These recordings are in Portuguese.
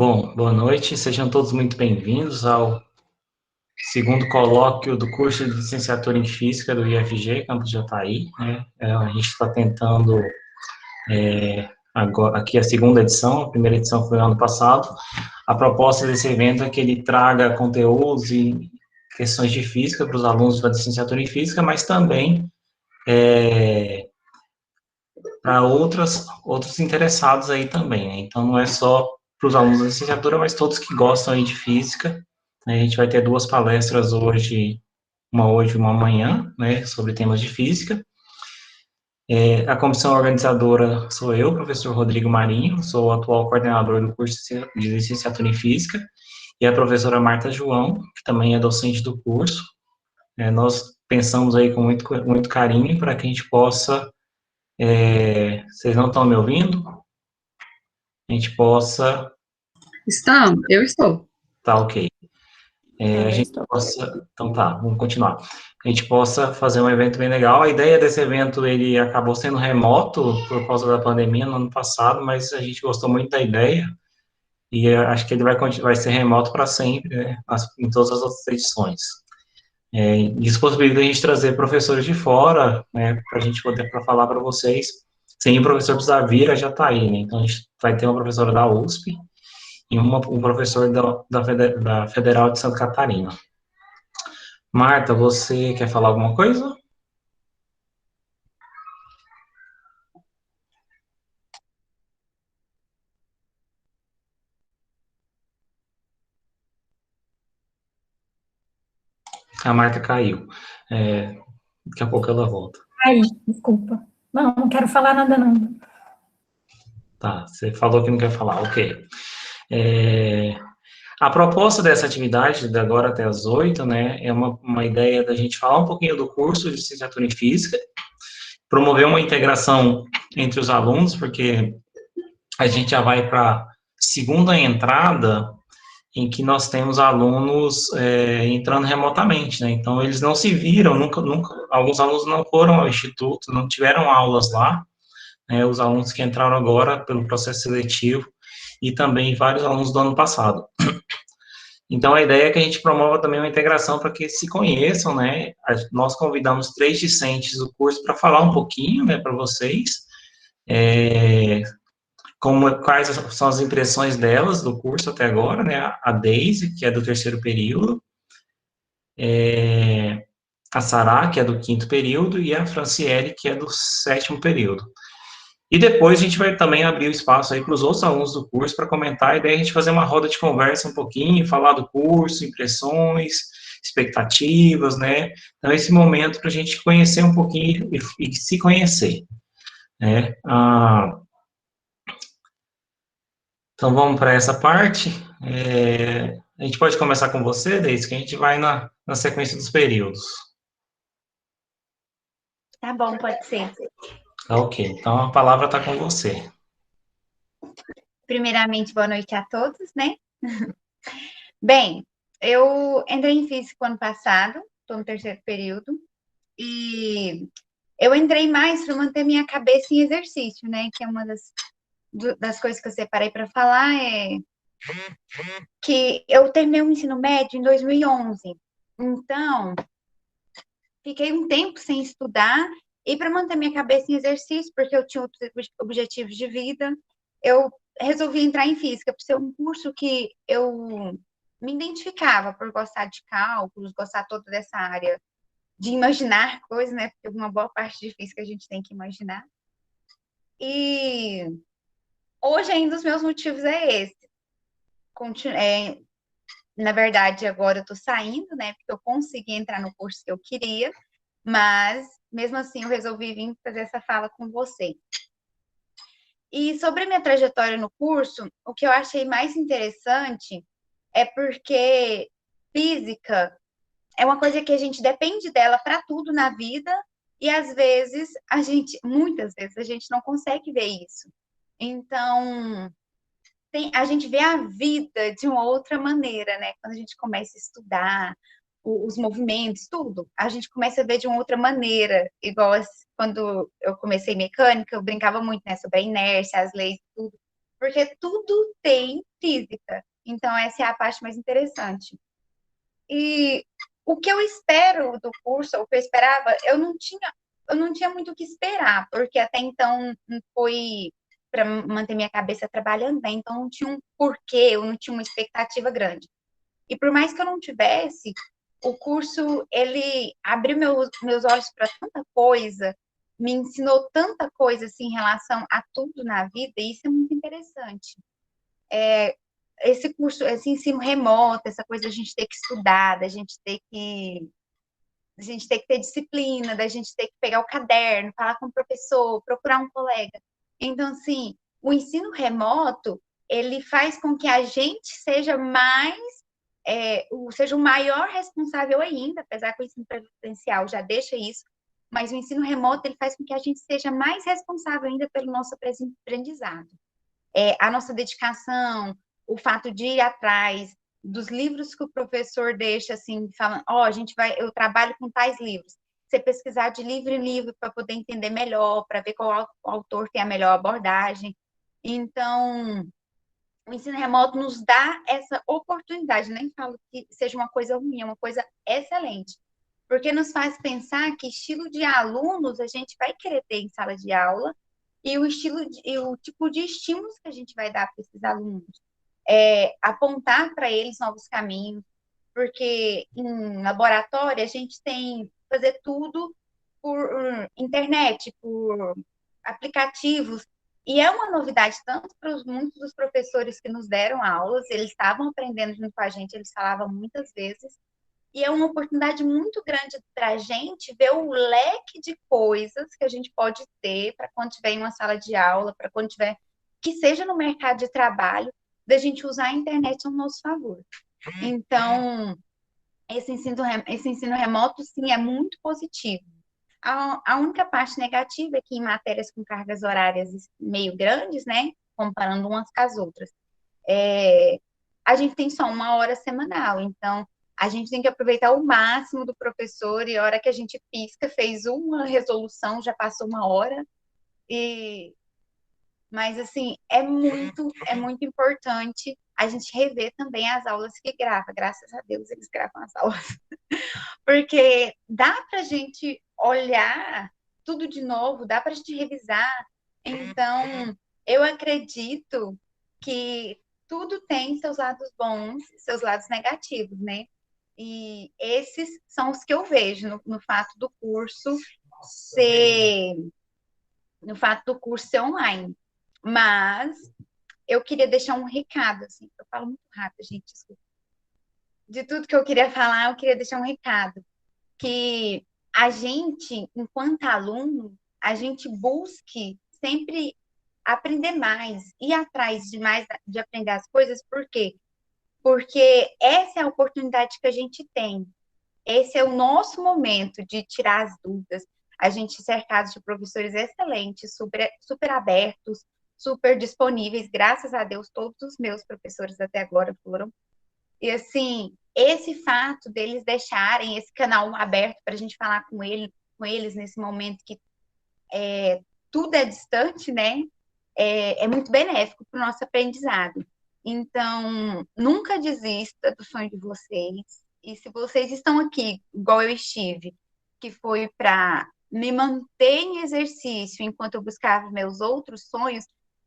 Bom, boa noite, sejam todos muito bem-vindos ao segundo colóquio do curso de licenciatura em Física do IFG, campus Jataí, né? A gente está tentando, agora, aqui a segunda edição, a primeira edição foi ano passado. A proposta desse evento é que ele traga conteúdos e questões de física para os alunos da licenciatura em Física, mas também para outros interessados aí também, né? Então, não é só para os alunos da licenciatura, mas todos que gostam aí de física. A gente vai ter duas palestras hoje e uma amanhã, né, sobre temas de física. A comissão organizadora sou eu, professor Rodrigo Marinho, sou o atual coordenador do curso de licenciatura em Física, e a professora Marta João, que também é docente do curso. Nós pensamos aí com muito carinho para que a gente possa... vocês não estão me ouvindo? A gente possa... Eu estou. Tá, ok. A gente estou. possa... Então tá, vamos continuar. A gente possa fazer um evento bem legal. A ideia desse evento, ele acabou sendo remoto por causa da pandemia no ano passado, mas a gente gostou muito da ideia e acho que ele vai ser remoto para sempre, né, em todas as outras edições. Isso possibilita a gente trazer professores de fora, né, para a gente poder falar para vocês, sem o professor precisar vir, já está aí, né? Então a gente vai ter uma professora da USP e um professor da Federal de Santa Catarina. Marta, você quer falar alguma coisa? A Marta caiu. Daqui a pouco ela volta. Ai, desculpa. Não quero falar nada, não. Tá, você falou que não quer falar, ok. A proposta dessa atividade, de agora até as 8, né, é uma ideia da gente falar um pouquinho do curso de licenciatura em Física, promover uma integração entre os alunos, porque a gente já vai para a segunda entrada em que nós temos alunos entrando remotamente, né? Então, eles não se viram, nunca, alguns alunos não foram ao instituto, não tiveram aulas lá, né? Os alunos que entraram agora pelo processo seletivo e também vários alunos do ano passado. Então, a ideia é que a gente promova também uma integração para que se conheçam, né? Nós convidamos 3 discentes do curso para falar um pouquinho, né, para vocês, quais são as impressões delas do curso até agora, né? A Deise, que é do 3º período, a Sará, que é do 5º período, e a Franciele, que é do 7º período. E depois a gente vai também abrir o espaço aí para os outros alunos do curso para comentar, e daí a gente fazer uma roda de conversa um pouquinho, falar do curso, impressões, expectativas, né? Então, esse momento para a gente conhecer um pouquinho e se conhecer, né? Então, vamos para essa parte. A gente pode começar com você, Deise, que a gente vai na sequência dos períodos. Tá bom, pode ser. Ok, então a palavra está com você. Primeiramente, boa noite a todos, né? Bem, eu entrei em física ano passado, estou no 3º período, e eu entrei mais para manter minha cabeça em exercício, né? Que é uma das coisas que eu separei para falar, é que eu terminei o ensino médio em 2011. Então, fiquei um tempo sem estudar, e para manter minha cabeça em exercício, porque eu tinha outros objetivos de vida, eu resolvi entrar em física, por ser um curso que eu me identificava por gostar de cálculos, gostar toda dessa área de imaginar coisas, né? Porque uma boa parte de física a gente tem que imaginar. E hoje ainda os meus motivos é esse. Na verdade, agora eu estou saindo, né? Porque eu consegui entrar no curso que eu queria, mas mesmo assim eu resolvi vir fazer essa fala com você. E sobre a minha trajetória no curso, o que eu achei mais interessante é porque física é uma coisa que a gente depende dela para tudo na vida, e às vezes muitas vezes a gente não consegue ver isso. Então, a gente vê a vida de uma outra maneira, né? Quando a gente começa a estudar os movimentos, tudo, a gente começa a ver de uma outra maneira, igual quando eu comecei mecânica, eu brincava muito, né, sobre a inércia, as leis, tudo. porque tudo tem física. Então, essa é a parte mais interessante. E o que eu espero do curso, o que eu esperava, eu não tinha muito o que esperar, porque até então foi para manter minha cabeça trabalhando, né? Então não tinha um porquê, eu não tinha uma expectativa grande. E por mais que eu não tivesse, o curso ele abriu meus olhos para tanta coisa, me ensinou tanta coisa assim em relação a tudo na vida, e isso é muito interessante. Esse curso, esse ensino remoto, essa coisa da gente ter que estudar, da gente ter que ter disciplina, da gente ter que pegar o caderno, falar com o professor, procurar um colega. Então, assim, o ensino remoto, ele faz com que a gente seja seja o maior responsável ainda, apesar que o ensino presencial já deixa isso, mas o ensino remoto, ele faz com que a gente seja mais responsável ainda pelo nosso aprendizado. A nossa dedicação, o fato de ir atrás dos livros que o professor deixa, assim, falando, eu trabalho com tais livros. Você pesquisar de livro em livro para poder entender melhor, para ver qual autor tem a melhor abordagem. Então, o ensino remoto nos dá essa oportunidade, nem falo que seja uma coisa ruim, é uma coisa excelente, porque nos faz pensar que estilo de alunos a gente vai querer ter em sala de aula e o tipo de estímulos que a gente vai dar para esses alunos. Apontar para eles novos caminhos, porque em laboratório a gente tem que fazer tudo por internet, por aplicativos, e é uma novidade tanto para muitos dos professores que nos deram aulas, eles estavam aprendendo junto com a gente, eles falavam muitas vezes, e é uma oportunidade muito grande para a gente ver o leque de coisas que a gente pode ter para quando tiver em uma sala de aula, para quando tiver, que seja no mercado de trabalho, da gente usar a internet ao nosso favor. Então, esse ensino remoto, sim, é muito positivo. A única parte negativa é que em matérias com cargas horárias meio grandes, né, comparando umas com as outras, a gente tem só uma hora semanal, então a gente tem que aproveitar o máximo do professor e a hora que a gente pisca, fez uma resolução, já passou uma hora, mas assim, é muito importante a gente rever também as aulas que grava, graças a Deus eles gravam as aulas, porque dá para a gente olhar tudo de novo, dá para a gente revisar, então eu acredito que tudo tem seus lados bons, seus lados negativos, né? E esses são os que eu vejo no fato do curso ser online. Mas eu queria deixar um recado, assim, eu falo muito rápido, gente, desculpa. De tudo que eu queria falar, eu queria deixar um recado, que a gente, enquanto aluno, a gente busque sempre aprender mais, ir atrás de mais, de aprender as coisas, por quê? Porque essa é a oportunidade que a gente tem. Esse é o nosso momento de tirar as dúvidas. A gente cercado de professores excelentes, super, super abertos, super disponíveis. Graças a Deus, todos os meus professores até agora foram. E assim, esse fato deles deixarem esse canal aberto para a gente falar com eles nesse momento que tudo é distante, né? É muito benéfico para o nosso aprendizado. Então, nunca desista do sonho de vocês. E se vocês estão aqui, igual eu estive, que foi para me manter em exercício enquanto eu buscava meus outros sonhos,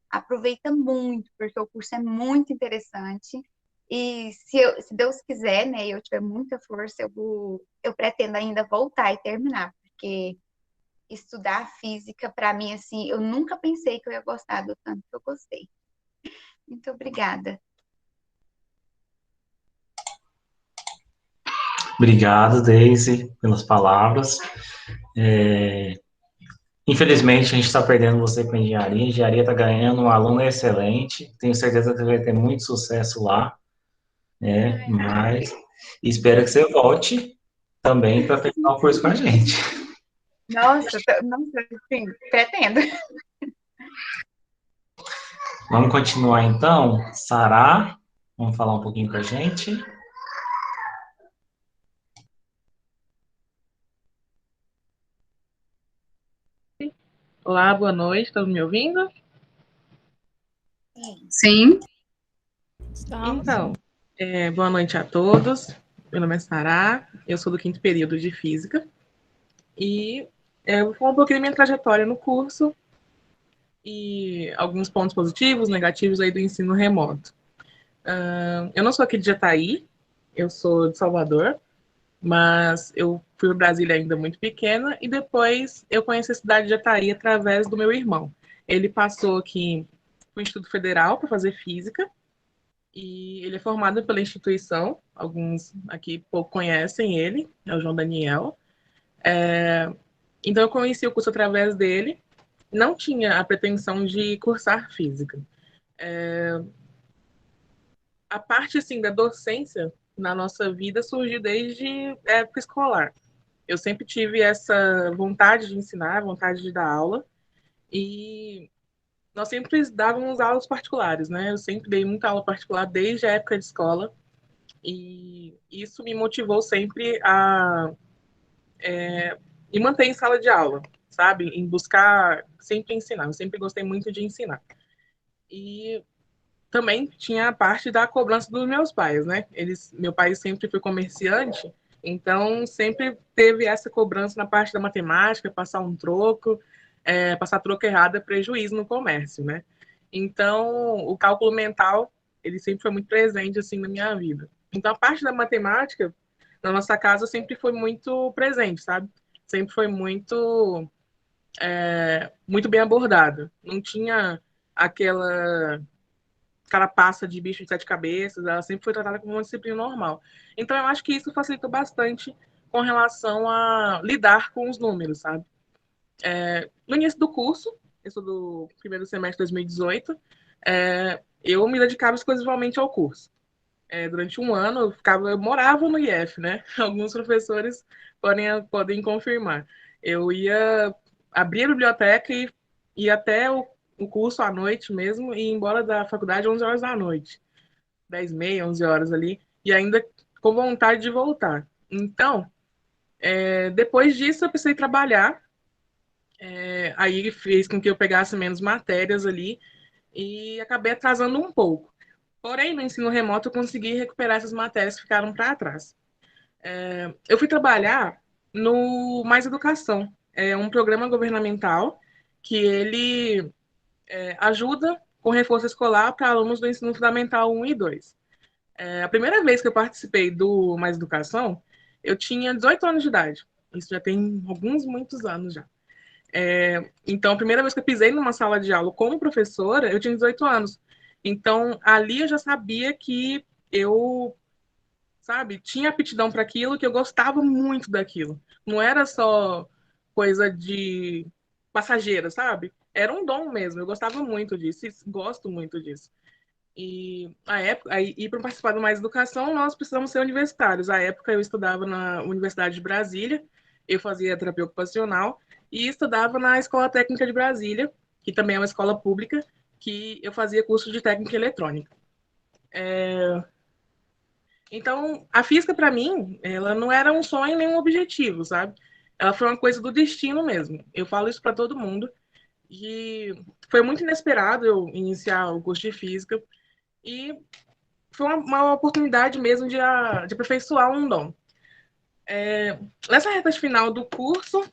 aproveita muito, porque o curso é muito interessante. E se Deus quiser, né, e eu tiver muita força, eu pretendo ainda voltar e terminar, porque estudar física, para mim, assim, eu nunca pensei que eu ia gostar do tanto que eu gostei. Muito obrigada. Obrigado, Daisy, pelas palavras. Infelizmente, a gente está perdendo você com a engenharia. A engenharia está ganhando um aluno excelente. Tenho certeza que vai ter muito sucesso lá, né? Mas espero que você volte também para terminar o curso com a gente. Nossa, sim, pretendo. Vamos continuar então. Sará, vamos falar um pouquinho com a gente. Olá, boa noite, estão me ouvindo? Sim. Então, boa noite a todos. Meu nome é Sará, eu sou do 5º período de Física e eu vou falar um pouquinho da minha trajetória no curso e alguns pontos positivos, negativos aí do ensino remoto. Eu não sou aqui de Jataí, eu sou de Salvador, mas eu fui para Brasília ainda muito pequena e depois eu conheci a cidade de Jataí através do meu irmão. Ele passou aqui no Instituto Federal para fazer Física e ele é formado pela instituição, alguns aqui pouco conhecem ele, é o João Daniel. Então eu conheci o curso através dele, não tinha a pretensão de cursar Física. A parte assim da docência na nossa vida surgiu desde a época escolar. Eu sempre tive essa vontade de ensinar, vontade de dar aula, e nós sempre dávamos aulas particulares, né? Eu sempre dei muita aula particular desde a época de escola, e isso me motivou sempre a me manter em sala de aula, sabe? Em buscar sempre ensinar. Eu sempre gostei muito de ensinar. E também tinha a parte da cobrança dos meus pais, né? Meu pai sempre foi comerciante, então sempre teve essa cobrança na parte da matemática, passar um troco, passar troco errado é prejuízo no comércio, né? Então, o cálculo mental, ele sempre foi muito presente, assim, na minha vida. Então, a parte da matemática, na nossa casa, sempre foi muito presente, sabe? Sempre foi muito bem abordada. Não tinha aquela carapaça de bicho de 7 cabeças, ela sempre foi tratada como uma disciplina normal. Então, eu acho que isso facilitou bastante com relação a lidar com os números, sabe? No início do curso, eu sou do primeiro semestre de 2018, eu me dedicava exclusivamente ao curso. Durante um ano, eu morava no IF, né? Alguns professores podem confirmar. Eu ia abrir a biblioteca e ia até o curso à noite mesmo, e ir embora da faculdade às 11 horas da noite. 10h30, 11 horas ali, e ainda com vontade de voltar. Então, depois disso, eu precisei trabalhar, aí fez com que eu pegasse menos matérias ali, e acabei atrasando um pouco. Porém, no ensino remoto, eu consegui recuperar essas matérias que ficaram para trás. Eu fui trabalhar no Mais Educação, é um programa governamental que ele ajuda com reforço escolar para alunos do ensino fundamental 1 e 2. A primeira vez que eu participei do Mais Educação, eu tinha 18 anos de idade. Isso já tem muitos anos já. Então, a primeira vez que eu pisei numa sala de aula como professora, eu tinha 18 anos. Então, ali eu já sabia que eu, sabe, tinha aptidão para aquilo, que eu gostava muito daquilo. Não era só coisa de passageira, sabe? Era um dom mesmo. Eu gostava muito disso e gosto muito disso. E a época, e para participar do Mais Educação, nós precisamos ser universitários. À época, eu estudava na Universidade de Brasília, eu fazia terapia ocupacional, e estudava na Escola Técnica de Brasília, que também é uma escola pública, que eu fazia curso de técnica eletrônica. Então, a física, para mim, ela não era um sonho nem um objetivo, sabe? Ela foi uma coisa do destino mesmo. Eu falo isso para todo mundo. E foi muito inesperado eu iniciar o curso de física. E foi uma oportunidade mesmo de aperfeiçoar um dom. Nessa reta final do curso,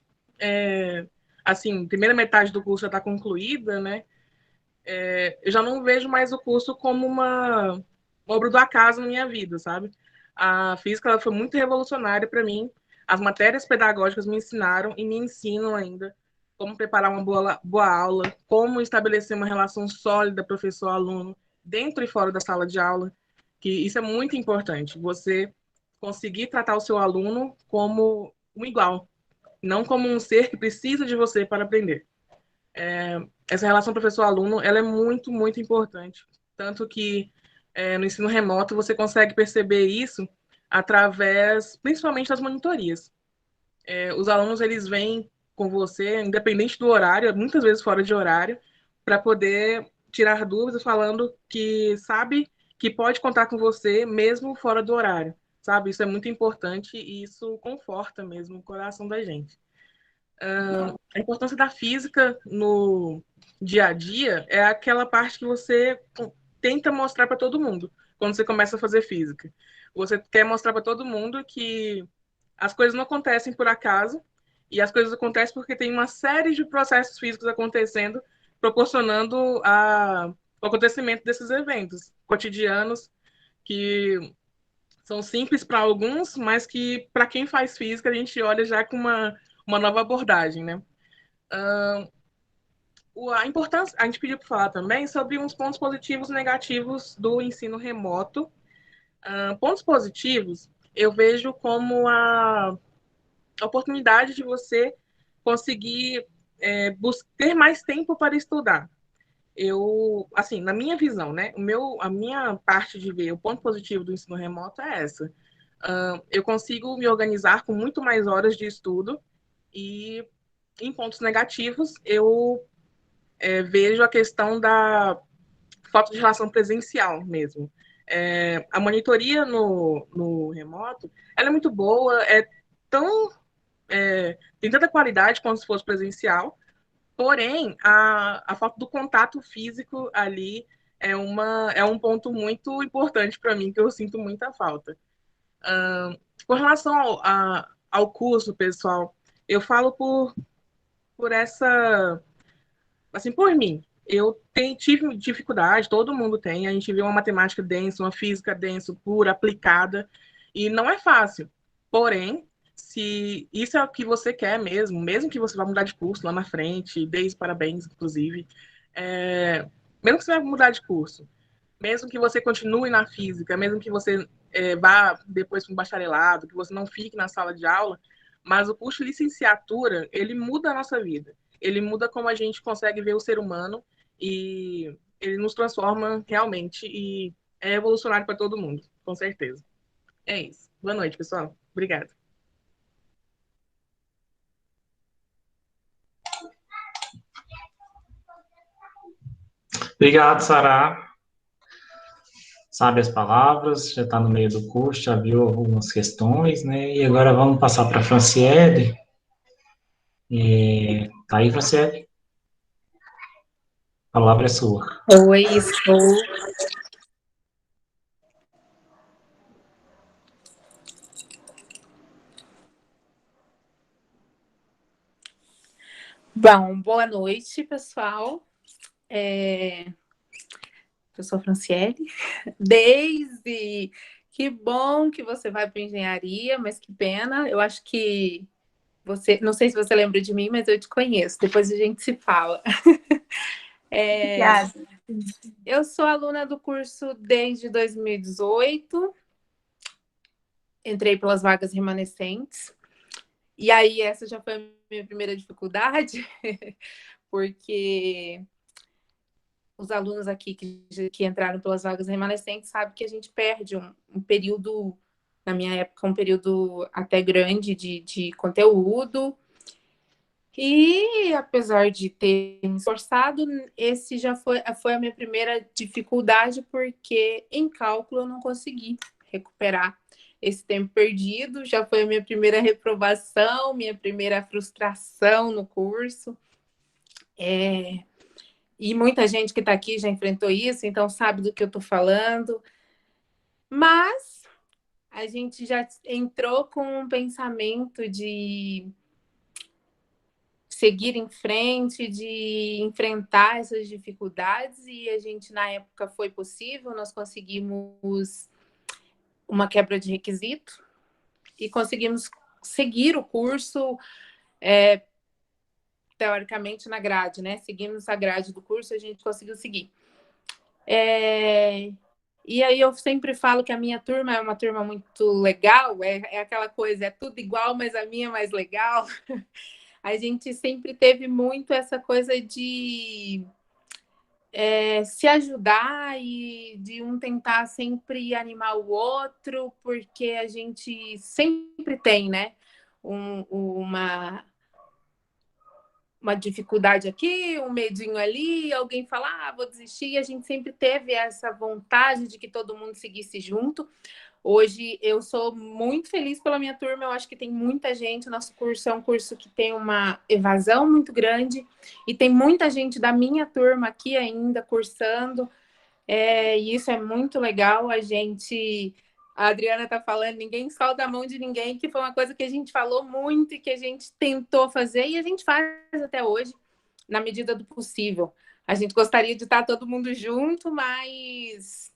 assim, primeira metade do curso já está concluída, né? Eu já não vejo mais o curso como uma obra do acaso na minha vida, sabe? A física ela foi muito revolucionária para mim. As matérias pedagógicas me ensinaram e me ensinam ainda como preparar uma boa aula, como estabelecer uma relação sólida professor-aluno dentro e fora da sala de aula, que isso é muito importante. Você conseguir tratar o seu aluno como um igual, não como um ser que precisa de você para aprender. Essa relação professor-aluno ela é muito, muito importante. Tanto que no ensino remoto você consegue perceber isso através, principalmente, das monitorias. Os alunos eles vêm com você, independente do horário, muitas vezes fora de horário, para poder tirar dúvidas, falando que sabe que pode contar com você mesmo fora do horário, sabe? Isso é muito importante e isso conforta mesmo o coração da gente. A importância da física no dia a dia é aquela parte que você tenta mostrar para todo mundo quando você começa a fazer física. Você quer mostrar para todo mundo que as coisas não acontecem por acaso e as coisas acontecem porque tem uma série de processos físicos acontecendo, proporcionando o acontecimento desses eventos cotidianos que são simples para alguns, mas que para quem faz física a gente olha já com uma nova abordagem, né? A importância, a gente pediu para falar também sobre uns pontos positivos e negativos do ensino remoto. Pontos positivos, eu vejo como a oportunidade de você conseguir ter mais tempo para estudar. Eu, assim, na minha visão, né, a minha parte de ver o ponto positivo do ensino remoto é essa. Eu consigo me organizar com muito mais horas de estudo e, em pontos negativos, eu vejo a questão da falta de relação presencial mesmo. A monitoria no remoto, ela é muito boa, tem tanta qualidade quanto se fosse presencial, porém, a falta do contato físico ali é um ponto muito importante para mim, que eu sinto muita falta. Com relação ao curso, pessoal, eu falo por essa assim, por mim, tive dificuldade, todo mundo tem, a gente vê uma matemática densa, uma física densa, pura, aplicada, e não é fácil. Porém, se isso é o que você quer mesmo que você vá mudar de curso lá na frente, dê os parabéns, inclusive, mesmo que você vá mudar de curso, mesmo que você continue na física, mesmo que você vá depois para um bacharelado, que você não fique na sala de aula, mas o curso de licenciatura, ele muda a nossa vida. Ele muda como a gente consegue ver o ser humano e ele nos transforma realmente e é evolucionário para todo mundo, com certeza. É isso. Boa noite, pessoal. Obrigada. Obrigado, Sara. Sabe as palavras, já está no meio do curso, já viu algumas questões, né? E agora vamos passar para a Franciele. Tá aí, Franciele? A palavra é sua. Oi, estou. Bom, boa noite, pessoal. Eu sou a Franciele. Daisy, que bom que você vai para engenharia, mas que pena. Eu acho que não sei se você lembra de mim, mas eu te conheço. Depois a gente se fala. Obrigada. Eu sou aluna do curso desde 2018. Entrei pelas vagas remanescentes. E aí, essa já foi a minha primeira dificuldade, porque os alunos aqui que entraram pelas vagas remanescentes sabem que a gente perde um período, na minha época, um período até grande de conteúdo. E, apesar de ter me esforçado, esse já foi a minha primeira dificuldade, porque em cálculo eu não consegui recuperar esse tempo perdido. Já foi a minha primeira reprovação, minha primeira frustração no curso. E muita gente que está aqui já enfrentou isso, então sabe do que eu estou falando. Mas a gente já entrou com um pensamento de seguir em frente, de enfrentar essas dificuldades, e a gente, na época, foi possível, nós conseguimos uma quebra de requisito e conseguimos seguir o curso teoricamente na grade, né? Seguimos a grade do curso, a gente conseguiu seguir. E aí eu sempre falo que a minha turma é uma turma muito legal, é aquela coisa, é tudo igual, mas a minha é mais legal. A gente sempre teve muito essa coisa de se ajudar e de um tentar sempre animar o outro, porque a gente sempre tem, né? Uma dificuldade aqui, um medinho ali, alguém fala, vou desistir, e a gente sempre teve essa vontade de que todo mundo seguisse junto, Hoje eu sou muito feliz pela minha turma, eu acho que tem muita gente, o nosso curso é um curso que tem uma evasão muito grande, e tem muita gente da minha turma aqui ainda cursando, e isso é muito legal. A Adriana está falando, ninguém solta a mão de ninguém, que foi uma coisa que a gente falou muito e que a gente tentou fazer, e a gente faz até hoje, na medida do possível. A gente gostaria de estar todo mundo junto, mas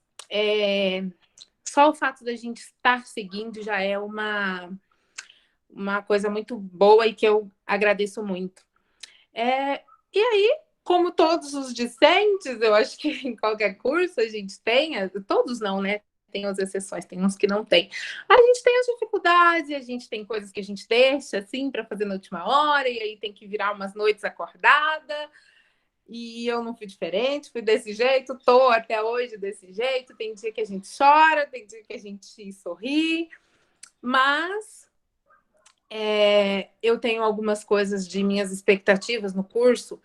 só o fato da gente estar seguindo já é uma coisa muito boa e que eu agradeço muito. E aí, como todos os discentes, eu acho que em qualquer curso a gente tem, todos não, né? Tem as exceções, tem uns que não tem. A gente tem as dificuldades, a gente tem coisas que a gente deixa assim para fazer na última hora, e aí tem que virar umas noites acordada. E eu não fui diferente, fui desse jeito, tô até hoje desse jeito. Tem dia que a gente chora, tem dia que a gente sorri, mas eu tenho algumas coisas de minhas expectativas no curso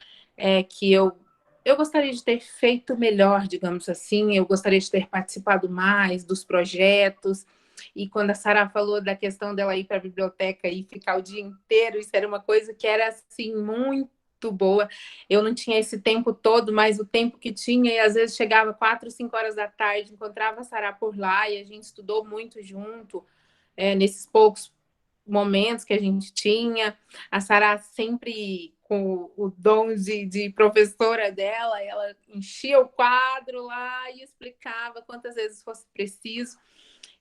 que eu gostaria de ter feito melhor, digamos assim. Eu gostaria de ter participado mais dos projetos. E quando a Sara falou da questão dela ir para a biblioteca e ficar o dia inteiro, isso era uma coisa que era assim muito boa. Eu não tinha esse tempo todo, mas o tempo que tinha, e às vezes chegava 4, 5 horas da tarde, encontrava a Sara por lá e a gente estudou muito junto, nesses poucos momentos que a gente tinha. A Sara sempre com o dom de professora dela, ela enchia o quadro lá e explicava quantas vezes fosse preciso,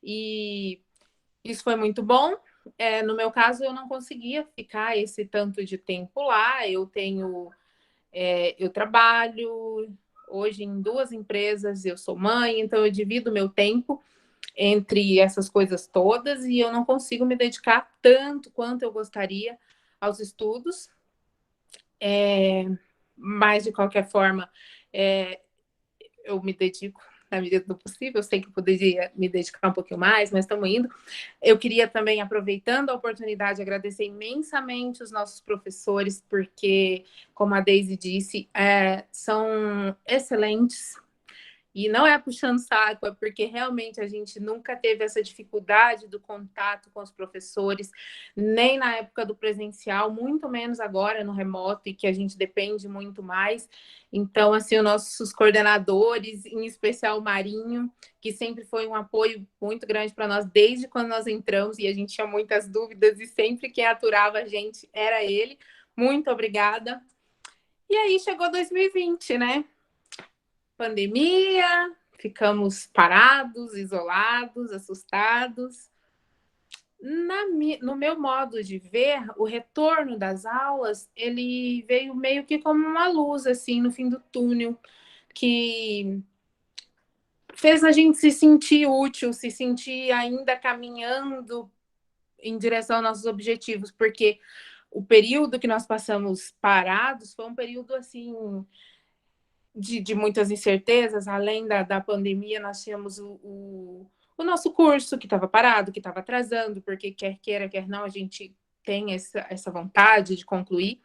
e isso foi muito bom. No meu caso, eu não conseguia ficar esse tanto de tempo lá. Eu trabalho hoje em 2 empresas, eu sou mãe, então eu divido meu tempo entre essas coisas todas e eu não consigo me dedicar tanto quanto eu gostaria aos estudos. Mas, de qualquer forma, eu me dedico na medida do possível. Eu sei que eu poderia me dedicar um pouquinho mais, mas estamos indo. Eu queria também, aproveitando a oportunidade, agradecer imensamente os nossos professores, porque, como a Daisy disse, são excelentes. E não é puxando saco, é porque realmente a gente nunca teve essa dificuldade do contato com os professores, nem na época do presencial, muito menos agora no remoto, e que a gente depende muito mais. Então, assim, os nossos coordenadores, em especial o Marinho, que sempre foi um apoio muito grande para nós desde quando nós entramos, e a gente tinha muitas dúvidas, e sempre quem aturava a gente era ele. Muito obrigada. E aí chegou 2020, né? Pandemia, ficamos parados, isolados, assustados. No meu modo de ver, o retorno das aulas, ele veio meio que como uma luz, assim, no fim do túnel, que fez a gente se sentir útil, se sentir ainda caminhando em direção aos nossos objetivos, porque o período que nós passamos parados foi um período, assim, de muitas incertezas. Além da pandemia, nós tínhamos o nosso curso que estava parado, que estava atrasando, porque quer queira, quer não, a gente tem essa vontade de concluir.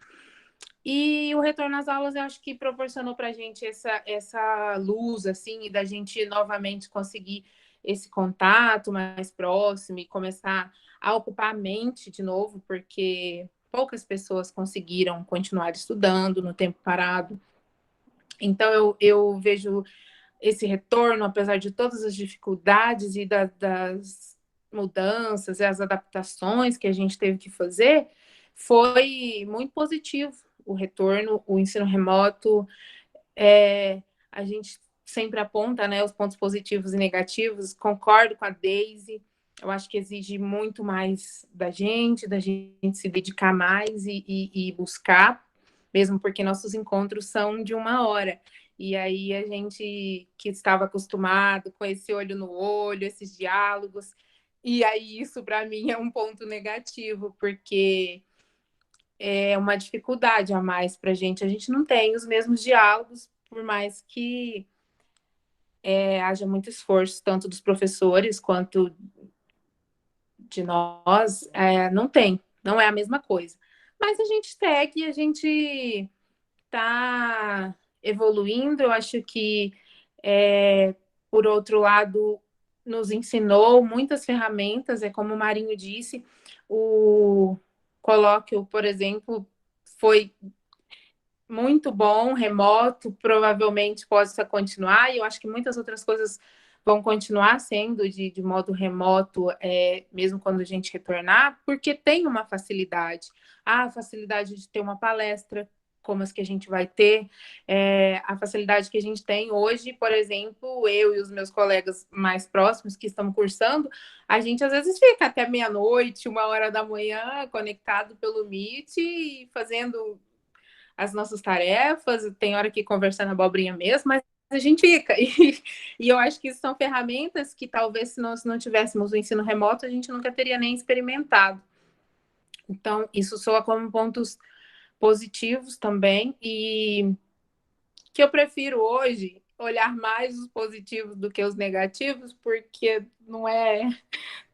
E o retorno às aulas, eu acho que proporcionou para a gente essa luz, assim, e da gente novamente conseguir esse contato mais próximo e começar a ocupar a mente de novo, porque poucas pessoas conseguiram continuar estudando no tempo parado. Então, eu vejo esse retorno, apesar de todas as dificuldades e das mudanças e as adaptações que a gente teve que fazer, foi muito positivo o retorno. O ensino remoto, a gente sempre aponta, né, os pontos positivos e negativos. Concordo com a Daisy, eu acho que exige muito mais da gente se dedicar mais e buscar, mesmo porque nossos encontros são de 1 hora. E aí a gente que estava acostumado com esse olho no olho, esses diálogos, e aí isso para mim é um ponto negativo, porque é uma dificuldade a mais para a gente não tem os mesmos diálogos, por mais que haja muito esforço, tanto dos professores quanto de nós, não é a mesma coisa. Mas a gente segue, a gente está evoluindo. Eu acho que, por outro lado, nos ensinou muitas ferramentas, é como o Marinho disse, o colóquio, por exemplo, foi muito bom, remoto, provavelmente possa continuar, e eu acho que muitas outras coisas vão continuar sendo de modo remoto, mesmo quando a gente retornar, porque tem uma facilidade. A facilidade de ter uma palestra, como as que a gente vai ter, a facilidade que a gente tem hoje, por exemplo, eu e os meus colegas mais próximos que estão cursando, a gente às vezes fica até meia-noite, 1h da manhã, conectado pelo Meet e fazendo as nossas tarefas, tem hora que conversando abobrinha mesmo, mas a gente fica. E eu acho que isso são ferramentas que talvez se nós não tivéssemos o ensino remoto, a gente nunca teria nem experimentado. Então, isso soa como pontos positivos também, e que eu prefiro hoje olhar mais os positivos do que os negativos, porque não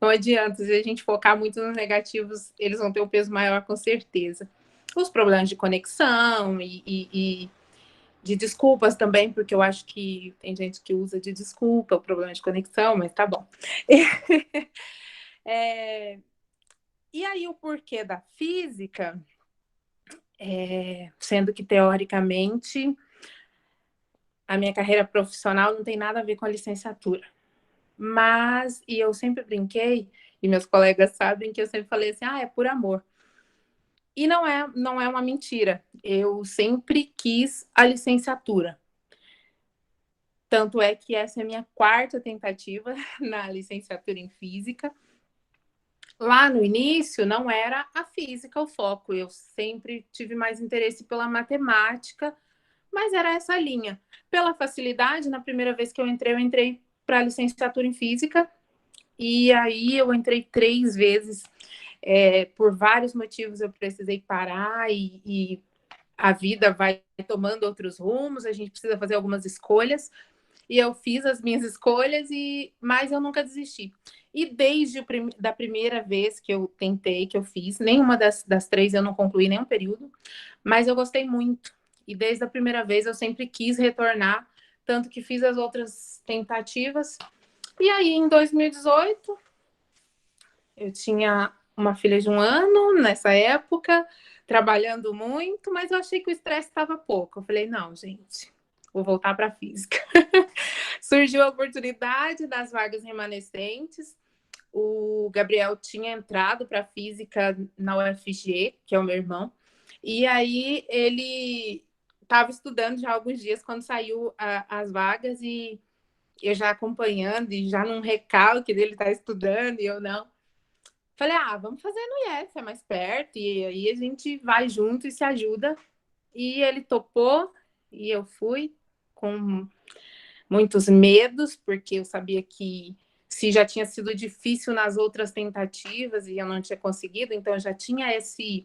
adianta, se a gente focar muito nos negativos, eles vão ter um peso maior com certeza. Os problemas de conexão e de desculpas também, porque eu acho que tem gente que usa de desculpa o problema de conexão, mas tá bom. E aí o porquê da física, sendo que teoricamente a minha carreira profissional não tem nada a ver com a licenciatura. Mas, e eu sempre brinquei, e meus colegas sabem que eu sempre falei assim, é por amor. E não é uma mentira. Eu sempre quis a licenciatura. Tanto é que essa é a minha 4ª tentativa na licenciatura em física. Lá no início, não era a física o foco. Eu sempre tive mais interesse pela matemática, mas era essa linha. Pela facilidade, na primeira vez que eu entrei para a licenciatura em física. E aí eu entrei 3 vezes. Por vários motivos eu precisei parar e a vida vai tomando outros rumos, a gente precisa fazer algumas escolhas, e eu fiz as minhas escolhas, mas eu nunca desisti. E desde da primeira vez que eu tentei, que eu fiz, nenhuma das 3 eu não concluí nenhum período, mas eu gostei muito. E desde a primeira vez eu sempre quis retornar, tanto que fiz as outras tentativas. E aí, em 2018, eu tinha uma filha de 1 ano nessa época, trabalhando muito, mas eu achei que o estresse estava pouco. Eu falei, não, gente, vou voltar para a física. Surgiu a oportunidade das vagas remanescentes. O Gabriel tinha entrado para física na UFG, que é o meu irmão, e aí ele estava estudando já há alguns dias quando saiu as vagas, e eu já acompanhando, e já num recalque dele estar estudando, e eu não. Falei, vamos fazer no IF, é mais perto, e aí a gente vai junto e se ajuda. E ele topou, e eu fui com muitos medos, porque eu sabia que se já tinha sido difícil nas outras tentativas e eu não tinha conseguido, então eu já tinha esse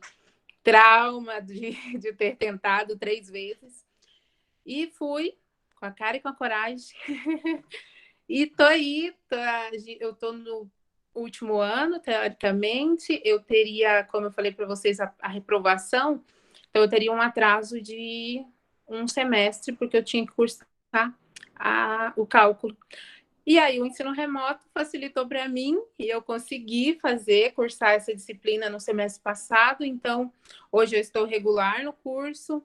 trauma de ter tentado 3 vezes. E fui com a cara e com a coragem. E tô aí, eu tô no último ano, teoricamente, eu teria, como eu falei para vocês, a reprovação, então eu teria um atraso de 1 semestre, porque eu tinha que cursar o cálculo. E aí o ensino remoto facilitou para mim, e eu consegui cursar essa disciplina no semestre passado, então hoje eu estou regular no curso.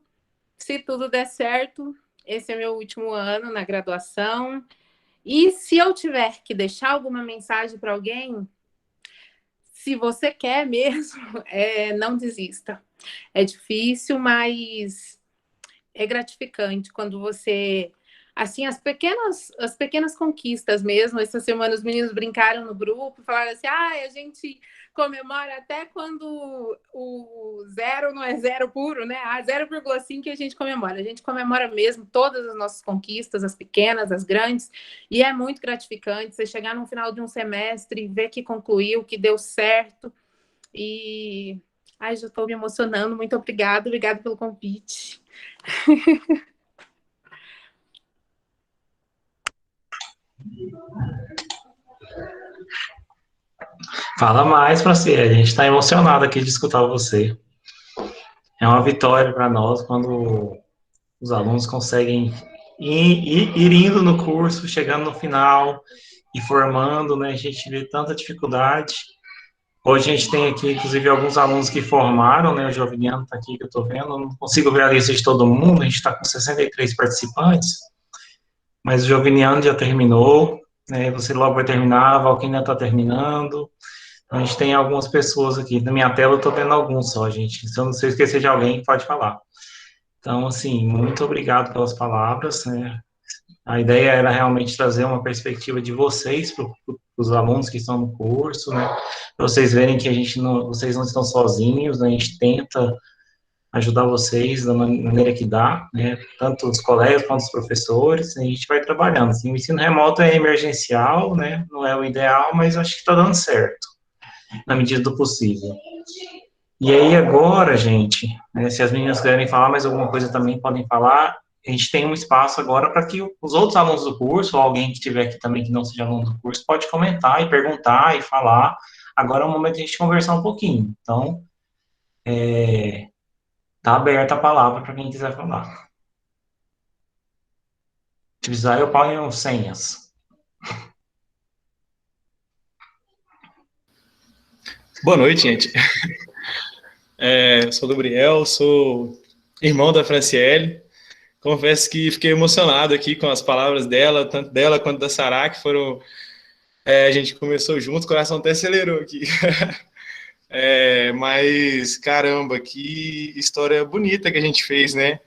Se tudo der certo, esse é meu último ano na graduação. E se eu tiver que deixar alguma mensagem para alguém, se você quer mesmo, não desista. É difícil, mas é gratificante quando você... Assim, as pequenas conquistas mesmo. Essa semana os meninos brincaram no grupo, falaram assim, a gente comemora até quando o 0 não é 0 puro, né? 0,5 a gente comemora. A gente comemora mesmo todas as nossas conquistas, as pequenas, as grandes, e é muito gratificante você chegar no final de um semestre e ver que concluiu, que deu certo. E já estou me emocionando. Muito obrigada pelo convite. Fala mais, Franciele. A gente está emocionado aqui de escutar você. É uma vitória para nós quando os alunos conseguem ir indo no curso, chegando no final e formando, né? A gente vê tanta dificuldade. Hoje a gente tem aqui, inclusive, alguns alunos que formaram, né? O Joviniano está aqui, que eu estou vendo. Eu não consigo ver a lista de todo mundo, a gente está com 63 participantes, mas o Joviniano já terminou, né? Você logo vai terminar, a Valquíria está terminando. Então, a gente tem algumas pessoas aqui. Na minha tela eu estou vendo alguns só, gente. Se eu esquecer de alguém, pode falar. Então, assim, muito obrigado pelas palavras, né? A ideia era realmente trazer uma perspectiva de vocês para os alunos que estão no curso, né? Para vocês verem que vocês não estão sozinhos, né? A gente tenta ajudar vocês da maneira que dá, né? Tanto os colegas quanto os professores, a gente vai trabalhando. Assim, o ensino remoto é emergencial, né? Não é o ideal, mas acho que está dando certo, na medida do possível. E aí agora, gente, né, se as meninas quiserem falar mais alguma coisa também podem falar. A gente tem um espaço agora para que os outros alunos do curso, ou alguém que estiver aqui também que não seja aluno do curso, pode comentar e perguntar e falar. Agora é o momento de a gente conversar um pouquinho. Então, tá aberta a palavra para quem quiser falar. Se precisar, eu ponho senhas. Boa noite, gente. Eu sou o Gabriel, sou irmão da Franciele. Confesso que fiquei emocionado aqui com as palavras dela, tanto dela quanto da Sará, que foram... a gente começou junto, o coração até acelerou aqui. Mas, caramba, que história bonita que a gente fez, né?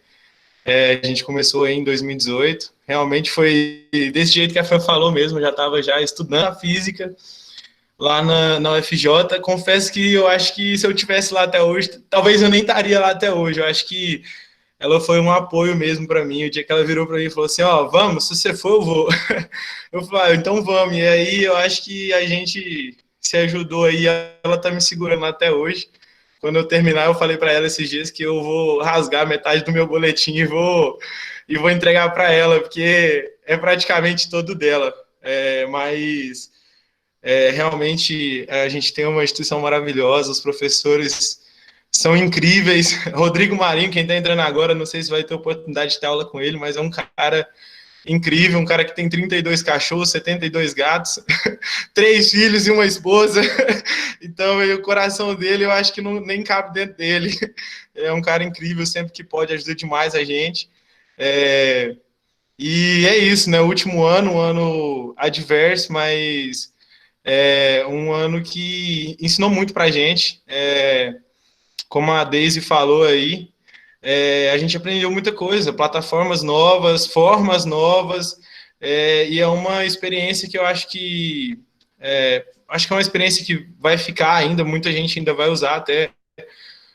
A gente começou aí em 2018. Realmente foi desse jeito que a Fran falou mesmo, eu já estava já estudando a física lá na UFJ. Confesso que eu acho que se eu tivesse lá até hoje, talvez eu nem estaria lá até hoje. Eu acho que ela foi um apoio mesmo para mim. O dia que ela virou para mim e falou assim, ó, vamos, se você for, eu vou. Eu falei, então vamos. E aí eu acho que a gente se ajudou aí, ela tá me segurando até hoje. Quando eu terminar, eu falei para ela esses dias que eu vou rasgar metade do meu boletim e vou entregar para ela, porque é praticamente todo dela. Mas realmente a gente tem uma instituição maravilhosa, os professores são incríveis. Rodrigo Marinho, quem está entrando agora, não sei se vai ter oportunidade de ter aula com ele, mas é um cara incrível, um cara que tem 32 cachorros, 72 gatos, 3 filhos e uma esposa. Então, o coração dele, eu acho que nem cabe dentro dele. É um cara incrível, sempre que pode, ajuda demais a gente. E é isso, né? O último ano, um ano adverso, mas um ano que ensinou muito pra gente. Como a Daisy falou aí, a gente aprendeu muita coisa, plataformas novas, formas novas, e é uma experiência que eu acho que é uma experiência que vai ficar ainda, muita gente ainda vai usar, até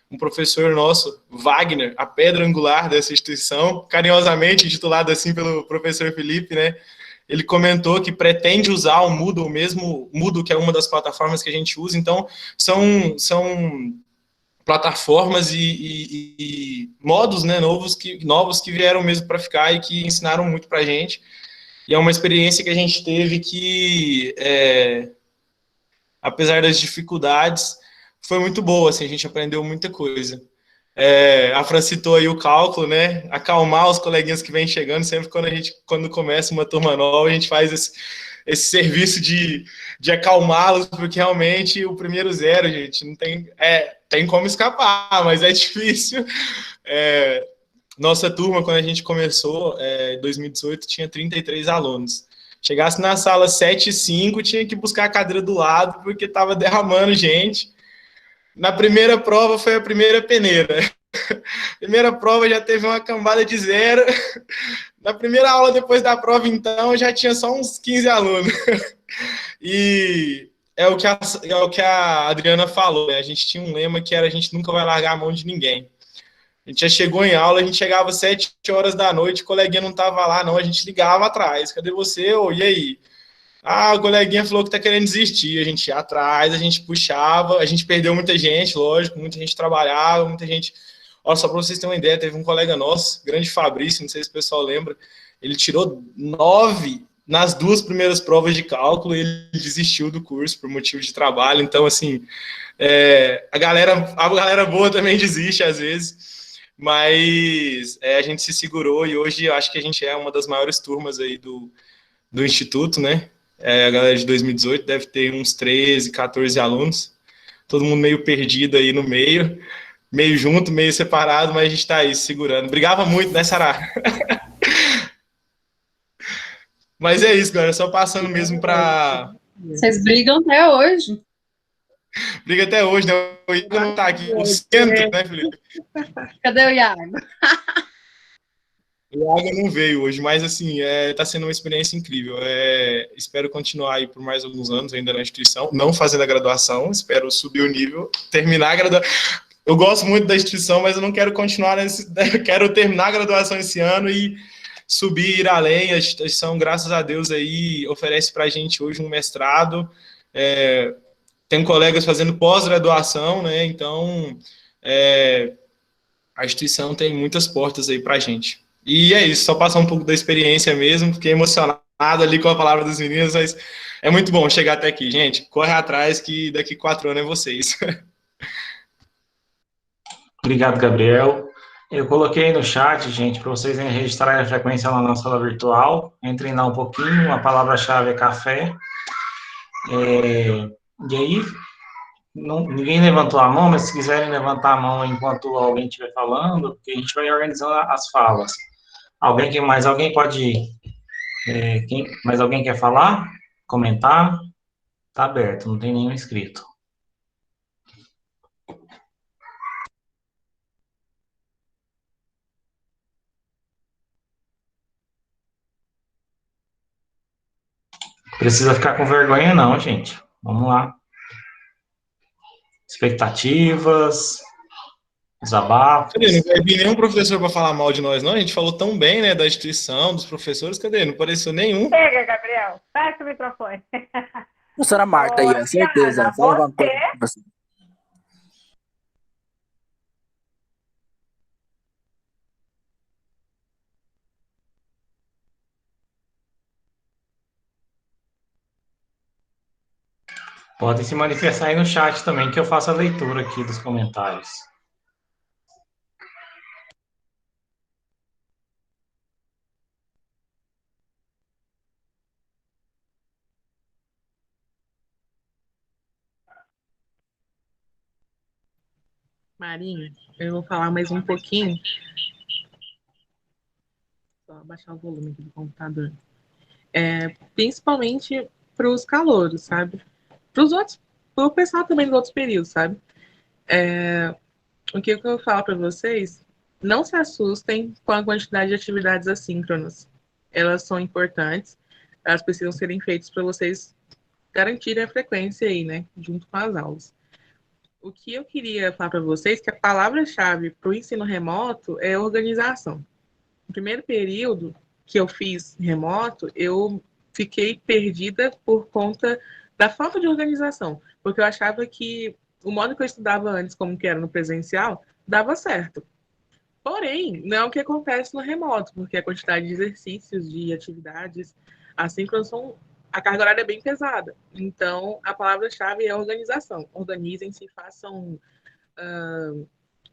um professor nosso, Wagner, a pedra angular dessa instituição, carinhosamente titulado assim pelo professor Felipe, né? Ele comentou que pretende usar o Moodle, o mesmo Moodle, que é uma das plataformas que a gente usa. Então, são plataformas e modos, né, novos que vieram mesmo para ficar e que ensinaram muito para a gente. E é uma experiência que a gente teve que, apesar das dificuldades, foi muito boa, assim, a gente aprendeu muita coisa. A Fran citou aí o cálculo, né? Acalmar os coleguinhas que vêm chegando, sempre quando começa uma turma nova, a gente faz esse serviço de acalmá-los, porque realmente o primeiro zero, gente, não tem como escapar, mas é difícil. Nossa turma, quando a gente começou, em 2018, tinha 33 alunos. Chegasse na sala 7 e 5, tinha que buscar a cadeira do lado, porque estava derramando gente. Na primeira prova foi a primeira peneira. Primeira prova já teve uma cambada de 0. Na primeira aula, depois da prova, então, já tinha só uns 15 alunos. E é o que a Adriana falou, né? A gente tinha um lema que era: a gente nunca vai largar a mão de ninguém. A gente já chegou em aula, a gente chegava às 7 horas da noite, o coleguinha não estava lá, não, a gente ligava atrás. Cadê você? E aí? O coleguinha falou que tá querendo desistir. A gente ia atrás, a gente puxava, a gente perdeu muita gente, lógico, muita gente trabalhava, muita gente... Só para vocês terem uma ideia, teve um colega nosso, grande Fabrício, não sei se o pessoal lembra, ele tirou 9 nas 2 primeiras provas de cálculo e ele desistiu do curso por motivo de trabalho. Então, assim, a galera boa também desiste às vezes, mas a gente se segurou e hoje eu acho que a gente é uma das maiores turmas aí do Instituto, né? A galera de 2018 deve ter uns 13, 14 alunos. Todo mundo meio perdido aí no meio. Meio junto, meio separado, mas a gente está aí segurando. Brigava muito, né, Sará? Mas é isso, galera. Só passando mesmo para... Vocês brigam até hoje. Briga até hoje, né? O Iago não tá aqui. O centro, né, Felipe? Cadê o Iago? O Iago não veio hoje, mas assim, tá sendo uma experiência incrível. Espero continuar aí por mais alguns anos ainda na instituição, não fazendo a graduação, espero subir o nível, terminar a graduação. Eu gosto muito da instituição, mas eu não quero continuar eu quero terminar a graduação esse ano e subir, ir além. A instituição, graças a Deus, aí oferece para a gente hoje um mestrado. Tem colegas fazendo pós-graduação, né? Então, a instituição tem muitas portas aí para a gente. E é isso, só passar um pouco da experiência mesmo, fiquei emocionado ali com a palavra dos meninos, mas é muito bom chegar até aqui, gente. Corre atrás que daqui 4 anos é vocês. Obrigado, Gabriel. Eu coloquei no chat, gente, para vocês registrarem a frequência lá na sala virtual. Entrem lá um pouquinho, a palavra-chave é café. E aí, ninguém levantou a mão, mas se quiserem levantar a mão enquanto alguém estiver falando, porque a gente vai organizando as falas. Mais alguém pode... mais alguém quer falar? Comentar? Está aberto, não tem nenhum inscrito. Precisa ficar com vergonha não, gente. Vamos lá. Expectativas, desabafos. Cadê? Não vai vir nenhum professor para falar mal de nós, não? A gente falou tão bem, né, da instituição, dos professores. Cadê? Não apareceu nenhum. Chega, Gabriel. Fecha o microfone. Professora Marta aí, certeza. Fala alguma coisa pra você. Podem se manifestar aí no chat também, que eu faço a leitura aqui dos comentários. Marinha, eu vou falar mais um pouquinho. Só baixar o volume aqui do computador. Principalmente para os calouros, sabe? Para os outros, para o pessoal também dos outros períodos, sabe? O que eu falo para vocês, não se assustem com a quantidade de atividades assíncronas. Elas são importantes, elas precisam serem feitas para vocês garantirem a frequência aí, né? Junto com as aulas. O que eu queria falar para vocês é que a palavra-chave para o ensino remoto é organização. No primeiro período que eu fiz remoto, eu fiquei perdida por conta da falta de organização, porque eu achava que o modo que eu estudava antes, como que era no presencial, dava certo. Porém, não é o que acontece no remoto, porque a quantidade de exercícios, de atividades assíncronas a carga horária é bem pesada. Então, a palavra-chave é organização. Organizem-se, façam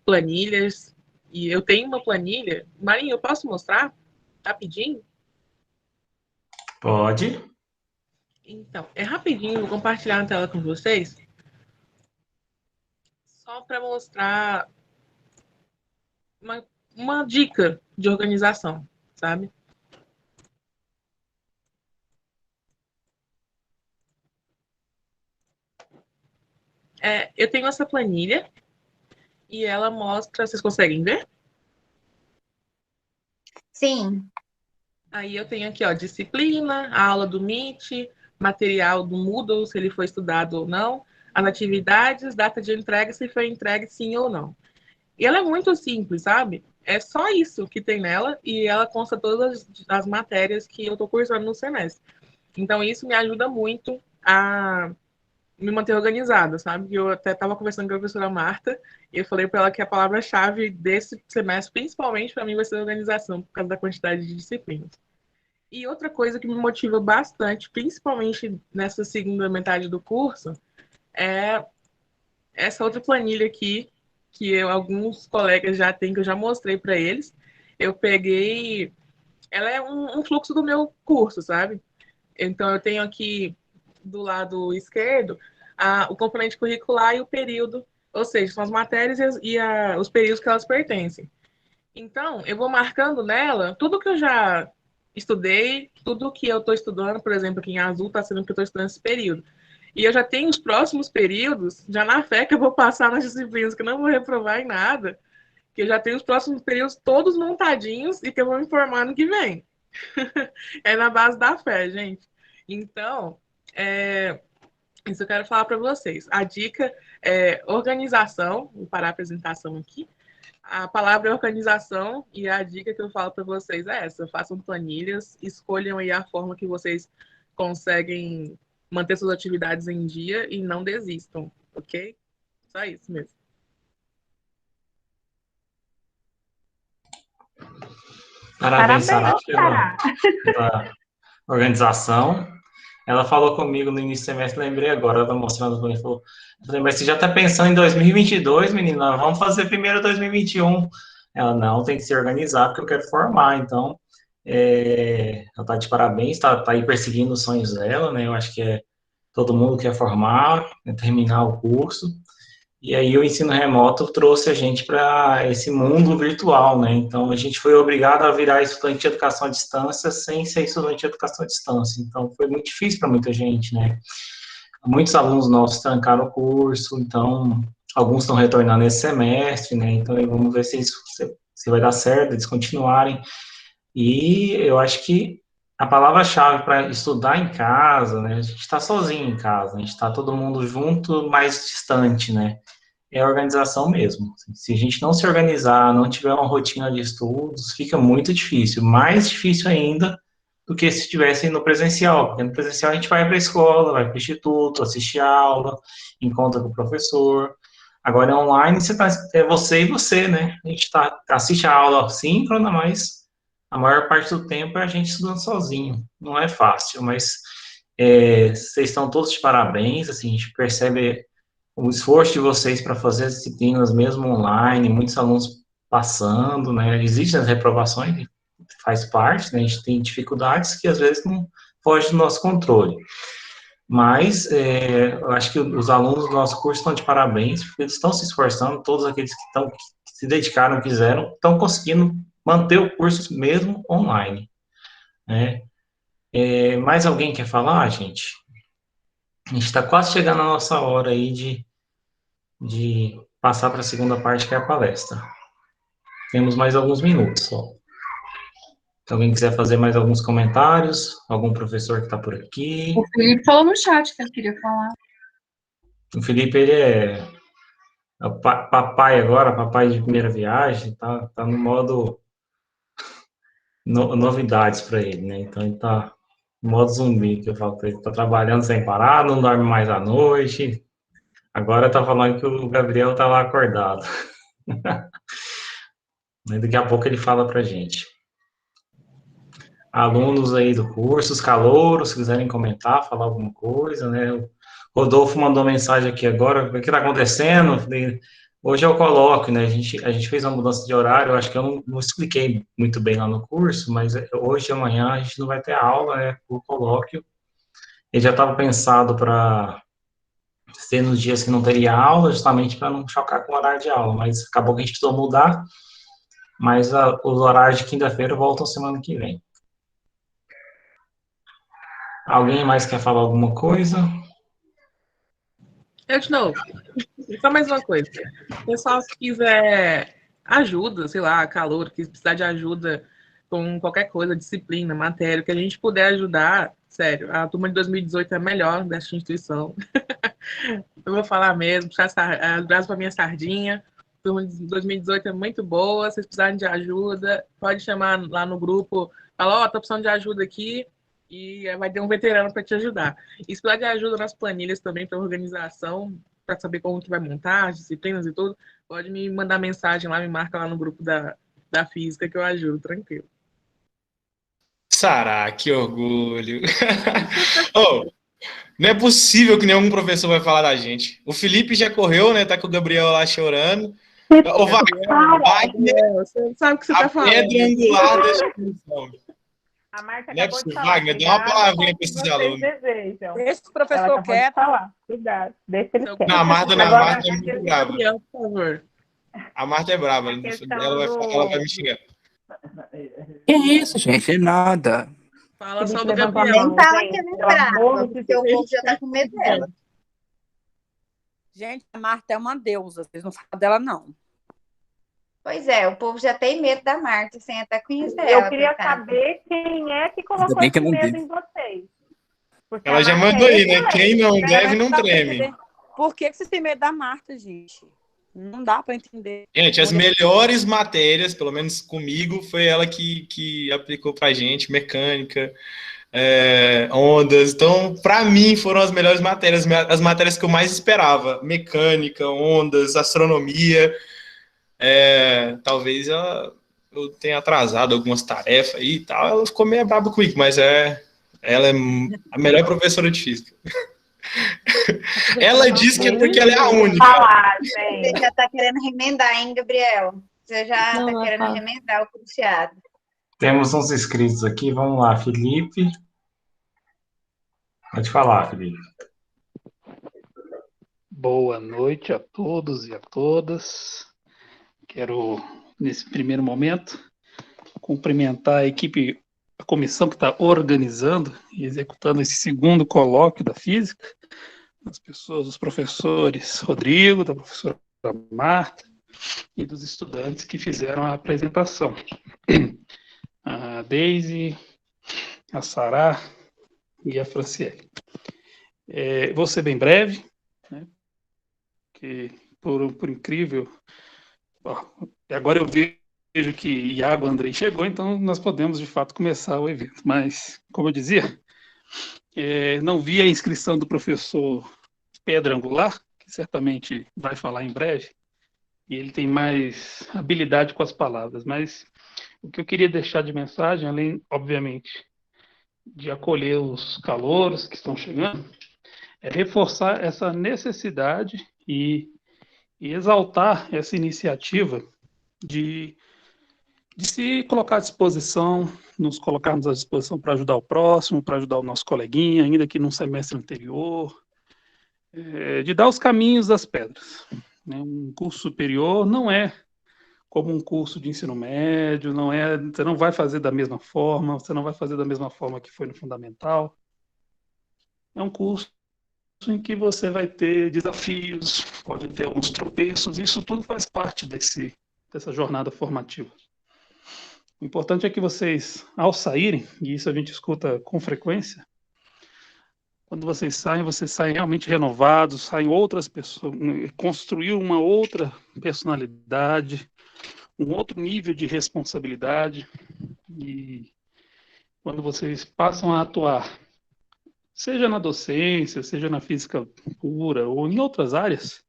planilhas. E eu tenho uma planilha. Marinha, eu posso mostrar rapidinho? Pode. Então, é rapidinho, vou compartilhar na tela com vocês. Só para mostrar uma dica de organização, sabe? Eu tenho essa planilha e ela mostra... Vocês conseguem ver? Sim. Aí eu tenho aqui, ó, disciplina, a aula do Meet, material do Moodle, se ele foi estudado ou não, as atividades, data de entrega, se foi entregue sim ou não. E ela é muito simples, sabe? É só isso que tem nela e ela consta todas as matérias que eu tô cursando no semestre. Então isso me ajuda muito a me manter organizada, sabe? Eu até estava conversando com a professora Marta e eu falei para ela que a palavra-chave desse semestre, principalmente para mim, vai ser organização, por causa da quantidade de disciplinas. E outra coisa que me motiva bastante, principalmente nessa segunda metade do curso, é essa outra planilha aqui, que alguns colegas já têm, que eu já mostrei para eles. Eu peguei... Ela é um fluxo do meu curso, sabe? Então, eu tenho aqui do lado esquerdo o componente curricular e o período, ou seja, são as matérias e os períodos que elas pertencem. Então, eu vou marcando nela tudo que eu já estudei, tudo que eu estou estudando, por exemplo, aqui em azul está sendo que eu estou estudando esse período. E eu já tenho os próximos períodos, já na fé que eu vou passar nas disciplinas, que eu não vou reprovar em nada, que eu já tenho os próximos períodos todos montadinhos e que eu vou me informar no que vem. É na base da fé, gente. Então, isso eu quero falar para vocês. A dica é organização, vou parar a apresentação aqui. A palavra é organização e a dica que eu falo para vocês é essa: façam planilhas, escolham aí a forma que vocês conseguem manter suas atividades em dia e não desistam, ok? Só isso mesmo. Parabéns, Parabéns, Sarah, Sarah. pela organização. Ela falou comigo no início do semestre, lembrei agora, ela tá mostrando para mim, falou, eu falei, mas você já está pensando em 2022, menina? Vamos fazer primeiro 2021. Ela, não, tem que se organizar, porque eu quero formar, então, ela está de parabéns, tá aí perseguindo os sonhos dela, né? Eu acho que todo mundo quer formar, terminar o curso. E aí o ensino remoto trouxe a gente para esse mundo virtual, né? Então a gente foi obrigado a virar estudante de educação à distância sem ser estudante de educação à distância. Então foi muito difícil para muita gente, né? Muitos alunos nossos trancaram o curso, então alguns estão retornando esse semestre, né? Então vamos ver se vai dar certo, eles continuarem. E eu acho que a palavra-chave para estudar em casa, né? A gente está sozinho em casa, a gente está todo mundo junto, mais distante, né? É a organização mesmo. Se a gente não se organizar, não tiver uma rotina de estudos, fica muito difícil. Mais difícil ainda do que se estivesse no presencial, porque no presencial a gente vai para a escola, vai para o instituto, assiste aula, encontra com o professor. Agora, online, é você e você, né? A gente assiste a aula síncrona, mas a maior parte do tempo é a gente estudando sozinho. Não é fácil, mas vocês estão todos de parabéns, assim, a gente percebe o esforço de vocês para fazer as disciplinas mesmo online, muitos alunos passando, né? Existem as reprovações, faz parte, né? A gente tem dificuldades que às vezes não fogem do nosso controle. Mas eu acho que os alunos do nosso curso estão de parabéns, porque eles estão se esforçando, todos aqueles que se dedicaram, quiseram, estão conseguindo manter o curso mesmo online, né? Mais alguém quer falar, gente? A gente está quase chegando na nossa hora aí de passar para a segunda parte, que é a palestra. Temos mais alguns minutos só. Se alguém quiser fazer mais alguns comentários, algum professor que está por aqui. O Felipe falou no chat que ele queria falar. O Felipe, ele é o papai agora, papai de primeira viagem, tá no modo novidades para ele, né? Então ele tá no modo zumbi, que eu falo para ele, tá trabalhando sem parar, não dorme mais à noite. Agora tá falando que o Gabriel tá lá acordado. Daqui a pouco ele fala pra gente. Alunos aí do curso, os calouros, se quiserem comentar, falar alguma coisa, né? O Rodolfo mandou mensagem aqui agora, o que está acontecendo? Hoje é o colóquio, né? A gente fez uma mudança de horário, eu acho que eu não expliquei muito bem lá no curso, mas hoje e amanhã a gente não vai ter aula, né? O colóquio. Ele já estava pensado para ser nos dias que não teria aula, justamente para não chocar com o horário de aula, mas acabou que a gente precisou mudar, mas os horários de quinta-feira voltam semana que vem. Alguém mais quer falar alguma coisa? Eu de novo. Só mais uma coisa. Pessoal, se quiser ajuda, sei lá, calor, que precisar de ajuda com qualquer coisa, disciplina, matéria, que a gente puder ajudar, sério, a turma de 2018 é a melhor dessa instituição. Eu vou falar mesmo, puxar as brasas para minha sardinha. A turma de 2018 é muito boa, se vocês precisarem de ajuda, pode chamar lá no grupo, fala, tô precisando de ajuda aqui, e vai ter um veterano para te ajudar. E se precisar de ajuda nas planilhas também, para organização, para saber como que vai montar, as disciplinas e tudo, pode me mandar mensagem lá, me marca lá no grupo da física que eu ajudo, tranquilo. Sarah, que orgulho. Não é possível que nenhum professor vai falar da gente. O Felipe já correu, né? Tá com o Gabriel lá chorando. O Wagner, Você sabe o que você tá falando. pedra angular da instituição. A Marta Não é acabou de possível, falar. Wagner, dá uma Cuidado palavrinha com o para esses que alunos. vocês desejam. Deixa o Ela professor acabou de quieto. falar. Cuidado. Deixa ele Não, quieto. Não, a Marta não, a Agora, Marta é muito brava. Gabriel, por favor. A Marta é brava, a questão ela vai me xingar. Que isso, gente? É nada. Fala Felipe só do levantou a Gabriel. Nem mão, fala gente. que ela é Pelo amor brava, de porque o Deus. povo já tá com medo dela. Gente, a Marta é uma deusa. Vocês não falam dela, não. Pois é, o povo já tem medo da Marta, sem até conhecer Eu ela. queria coitada. saber quem é que Ainda colocou bem que esse eu não medo vi. em vocês. Porque Ela a já Marta mandou aí, né? excelente. Quem não deve, Mas não dá pra treme. entender. Por que vocês têm medo da Marta, gente? Não dá pra entender. Gente, as melhores matérias, pelo menos comigo, foi ela que aplicou pra gente, mecânica, ondas. Então, pra mim, foram as melhores matérias, as matérias que eu mais esperava. Mecânica, ondas, astronomia. Talvez eu tenha atrasado algumas tarefas aí e tal. Ela ficou meio brava comigo, mas ela é a melhor professora de física. Ela diz que é porque ela é a única. Falar, Você gente. já tá querendo remendar, hein, Gabriel? Você já Não, tá não querendo fala. remendar o cruciado. Temos uns inscritos aqui, vamos lá, Felipe. Pode falar, Felipe. Boa noite a todos e a todas. Quero, nesse primeiro momento, cumprimentar a equipe, a comissão que está organizando e executando esse segundo colóquio da física, as pessoas, os professores Rodrigo, da professora Marta e dos estudantes que fizeram a apresentação. A Deise, a Sará e a Franciele. Vou ser bem breve, né? Que por incrível, agora eu vejo que Iago Andrei chegou, então nós podemos de fato começar o evento. Mas, como eu dizia, não vi a inscrição do professor Pedra Angular, que certamente vai falar em breve, e ele tem mais habilidade com as palavras. Mas o que eu queria deixar de mensagem, além, obviamente, de acolher os calouros que estão chegando, é reforçar essa necessidade e exaltar essa iniciativa de se colocar à disposição, nos colocarmos à disposição para ajudar o próximo, para ajudar o nosso coleguinha, ainda que num semestre anterior, de dar os caminhos das pedras. Um curso superior não é como um curso de ensino médio, você não vai fazer da mesma forma, você não vai fazer da mesma forma que foi no fundamental. É um curso em que você vai ter desafios, pode ter alguns tropeços, isso tudo faz parte dessa jornada formativa. O importante é que vocês, ao saírem, e isso a gente escuta com frequência, quando vocês saem realmente renovados, saem outras pessoas, construir uma outra personalidade, um outro nível de responsabilidade, e quando vocês passam a atuar, seja na docência, seja na física pura ou em outras áreas,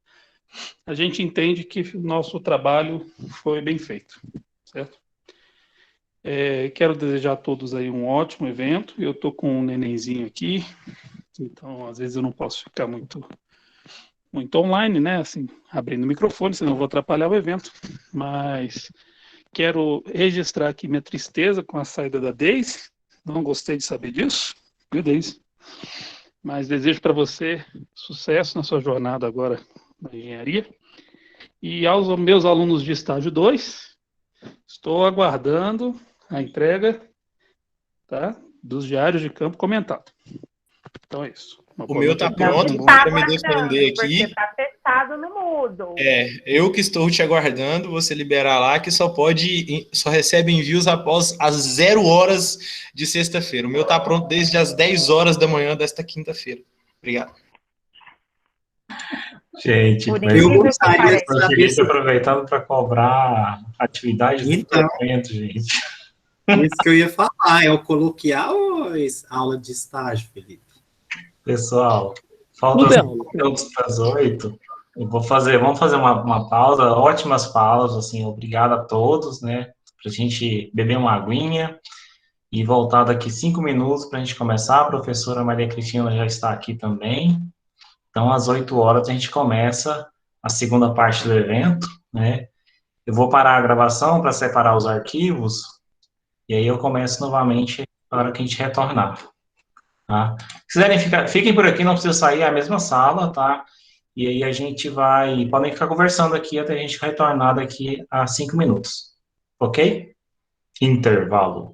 a gente entende que o nosso trabalho foi bem feito, certo? Quero desejar a todos aí um ótimo evento. Eu estou com um nenenzinho aqui, então às vezes eu não posso ficar muito online, né? Assim, abrindo o microfone, senão eu vou atrapalhar o evento. Mas quero registrar aqui minha tristeza com a saída da Deise. Não gostei de saber disso, viu, Deise? Mas desejo para você sucesso na sua jornada agora na engenharia. E aos meus alunos de estágio 2, estou aguardando a entrega, tá, dos diários de campo comentado. Então é isso. O meu está pronto para me defender aqui. Porque está testado no Moodle. Eu que estou te aguardando, você liberar lá, que só recebe envios após as 0 horas de sexta-feira. O meu está pronto desde as 10 horas da manhã desta quinta-feira. Obrigado. Gente, eu gostaria de saber aproveitando para cobrar atividade do evento, gente. Isso que eu ia falar, é o coloquial ou aula de estágio, Felipe? Pessoal, falta 5 minutos para as 8. Vamos fazer uma pausa, ótimas pausas, assim, obrigado a todos, né, para a gente beber uma aguinha e voltar daqui 5 minutos para a gente começar. A professora Maria Cristina já está aqui também. Então, às 8 horas, a gente começa a segunda parte do evento, né? Eu vou parar a gravação para separar os arquivos, e aí eu começo novamente na hora que a gente retornar. Tá? Se quiserem ficar, fiquem por aqui, não precisa sair, é a mesma sala, tá? E aí a gente vai, podem ficar conversando aqui até a gente retornar daqui a 5 minutos. Ok? Intervalo.